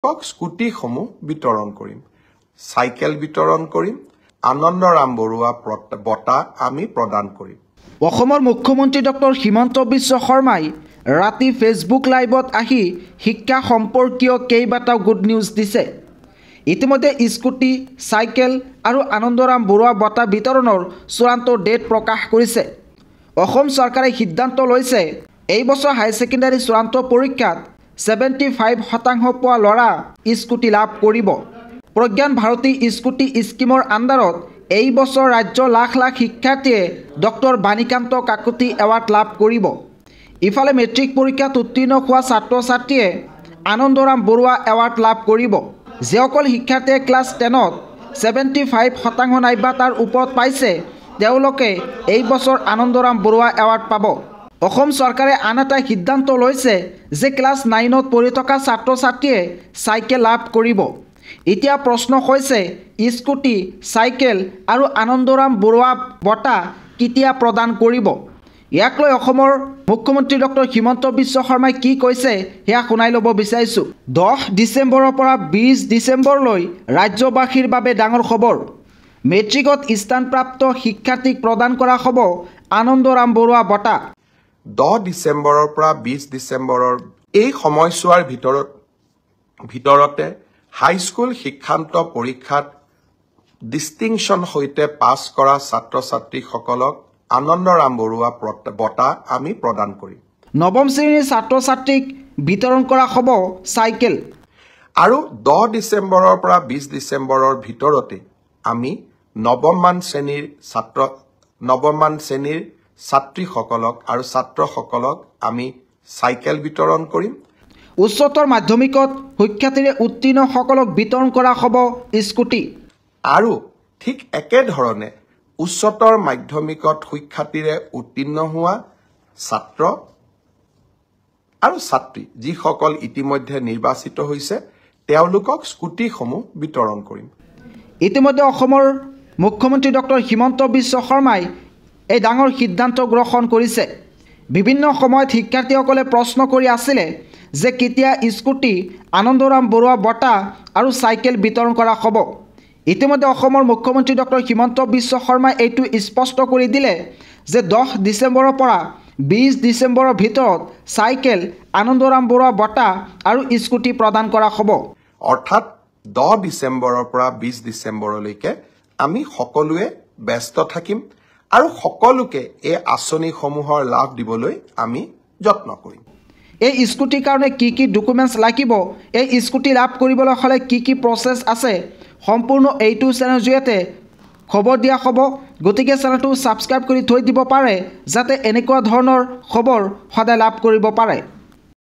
স্কুটিসমূহ বিতৰণ কৰিম সাইকেল বিতৰণ কৰিম আনন্দৰাম বৰুৱা বঁটা আমি প্ৰদান কৰিম অসমৰ মুখ্যমন্ত্ৰী ডক্টৰ হিমন্ত বিশ্ব শৰ্মাই ৰাতি ফেচবুক লাইভত আহি শিক্ষা সম্পৰ্কীয় কেইবাটাও গুড নিউজ দিছে ইতিমধ্যে স্কুটি সাইকেল আৰু আনন্দৰাম বৰুৱা বঁটা বিতৰণৰ চূড়ান্ত ডেট প্ৰকাশ কৰিছে অসম চৰকাৰে সিদ্ধান্ত লৈছে এই বছৰ হাই সেকেন্ডাৰী চূড়ান্ত পৰীক্ষাত 75% পোৱা ল'ৰা স্কুটি লাভ কৰিব প্ৰজ্ঞান ভাৰতী স্কুটি স্কিমৰ আণ্ডাৰত এই বছৰ ৰাজ্যৰ লাখ লাখ শিক্ষাৰ্থীয়ে ডক্টৰ বাণীকান্ত কাকতি এৱাৰ্ড লাভ কৰিব ইফালে মেট্ৰিক পৰীক্ষাত উত্তীৰ্ণ হোৱা ছাত্ৰ ছাত্ৰীয়ে আনন্দৰাম বৰুৱা এৱাৰ্ড লাভ কৰিব যিসকল শিক্ষাৰ্থীয়ে ক্লাছ 10ত 75% নাইবা তাৰ ওপৰত পাইছে তেওঁলোকে এই বছৰ আনন্দৰাম বৰুৱা এৱাৰ্ড পাব অসম চৰকাৰে আন এটা সিদ্ধান্ত লৈছে যে ক্লাছ 9ত পঢ়ি থকা ছাত্ৰ ছাত্ৰীয়ে সাইকেল লাভ কৰিব এতিয়া প্ৰশ্ন হৈছে স্কুটি সাইকেল আৰু আনন্দৰাম বৰুৱা বঁটা কেতিয়া প্ৰদান কৰিব ইয়াক লৈ অসমৰ মুখ্যমন্ত্ৰী ডক্টৰ হিমন্ত বিশ্ব শৰ্মাই কি কৈছে হেয়া শুনাই ল'ব বিচাৰিছো 10 ডিচেম্বৰৰ পৰা 20 ডিচেম্বৰলৈ ৰাজ্যবাসীৰ বাবে ডাঙৰ খবৰ মেট্ৰিকত স্থানপ্ৰাপ্ত শিক্ষাৰ্থীক প্ৰদান কৰা হ'ব আনন্দৰাম বৰুৱা বঁটা 10 ডিচেম্বৰৰ পৰা 20 ডিচেম্বৰৰ এই সময়ছোৱাৰ ভিতৰতে হাইস্কুল শিক্ষান্ত পৰীক্ষাত ডিষ্টিংশ্যন সৈতে পাছ কৰা ছাত্ৰ ছাত্ৰীসকলক আনন্দৰাম বৰুৱা বঁটা আমি প্ৰদান কৰিম নৱম শ্ৰেণীৰ ছাত্ৰ ছাত্ৰীক বিতৰণ কৰা হ'ব সাইকেল আৰু 10 ডিচেম্বৰৰ পৰা 20 ডিচেম্বৰৰ ভিতৰতে আমি নৱমমান শ্ৰেণীৰ ছাত্ৰীসকলক আৰু ছাত্ৰসকলক আমি সাইকেল বিতৰণ কৰিম উচ্চতৰ মাধ্যমিকত শিক্ষাৰ্থীৰে উত্তীৰ্ণসকলক বিতৰণ কৰা হ'ব স্কুটি আৰু ঠিক একেধৰণে উচ্চতৰ মাধ্যমিকত শিক্ষাৰ্থীৰে উত্তীৰ্ণ হোৱা ছাত্ৰ আৰু ছাত্ৰী যিসকল ইতিমধ্যে নিৰ্বাচিত হৈছে তেওঁলোকক স্কুটিসমূহ বিতৰণ কৰিম ইতিমধ্যে অসমৰ মুখ্যমন্ত্ৰী ডক্টৰ হিমন্ত বিশ্ব শৰ্মাই এই ডাঙৰ সিদ্ধান্ত গ্ৰহণ কৰিছে বিভিন্ন সময়ত শিক্ষাৰ্থীসকলে প্ৰশ্ন কৰি আছিল যে কেতিয়া স্কুটি আনন্দৰাম বৰুৱা বঁটা আৰু সাইকেল বিতৰণ কৰা হ'ব ইতিমধ্যে অসমৰ মুখ্যমন্ত্ৰী ডক্টৰ হিমন্ত বিশ্ব শৰ্মাই এইটো স্পষ্ট কৰি দিলে যে 10 ডিচেম্বৰৰ পৰা 20 ডিচেম্বৰৰ ভিতৰত সাইকেল আনন্দৰাম বৰুৱা বঁটা আৰু স্কুটি প্ৰদান কৰা হ'ব অৰ্থাৎ 10 ডিচেম্বৰৰ পৰা 20 ডিচেম্বৰলৈকে আমি সকলোৱে ব্যস্ত থাকিম আৰু সকলোকে এই আঁচনিসমূহৰ লাভ দিবলৈ আমি যত্ন কৰিম এই স্কুটিৰ কাৰণে কি ডকুমেণ্টছ লাগিব এই স্কুটি লাভ কৰিবলৈ হ'লে কি প্ৰচেছ আছে সম্পূৰ্ণ এইটো চেনেলৰ জৰিয়তে খবৰ দিয়া হ'ব গতিকে চেনেলটো ছাবস্ক্ৰাইব কৰি থৈ দিব পাৰে যাতে এনেকুৱা ধৰণৰ খবৰ সদায় লাভ কৰিব পাৰে